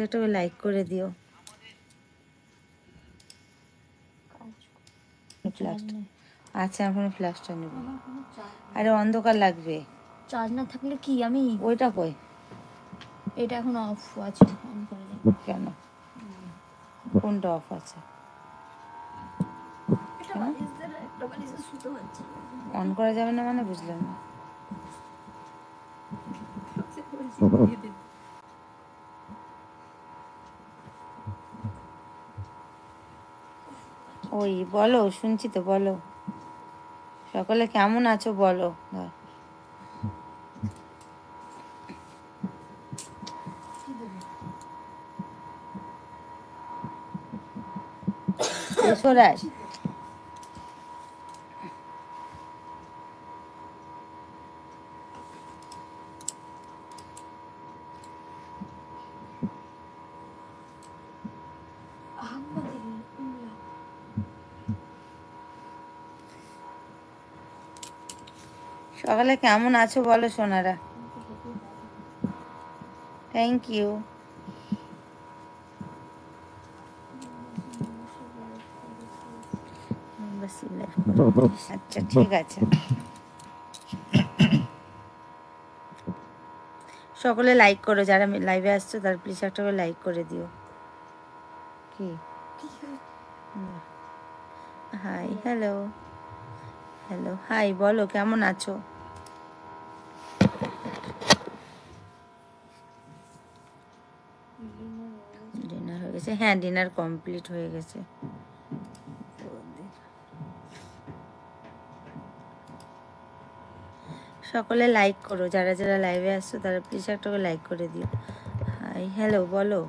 একটা লাইক করে দিও। আচ্ছা এখন ফ্ল্যাশটা নেব। আরে অন্ধকার লাগবে। চার্জ না থাকলে কি আমি ওইটা কই? এটা এখন অফ আছে, অন করে দিই। কেন? কোনটা অফ আছে? অন করা যাবে না মানে বুঝলাম না। ওই বলো, শুনছি তো, বলো সকলে কেমন আছো বলো। সরাস সকালে কেমন আছো বলো সোনারা। Thank you. আচ্ছা ঠিক আছে। সকলে লাইক করো, যারা লাইভে আসছো তার প্লিজ একটা করে লাইক করে দিও। কি হাই, হ্যালো হ্যালো, হাই বলো কেমন আছো। ডিনার হয়ে গেছে? হ্যাঁ ডিনার কমপ্লিট হয়ে গেছে। সকলে লাইক করো, যারা যারা লাইভে আসছো তারা প্লিজ একটা করে লাইক করে দিও। হাই হ্যালো বলো।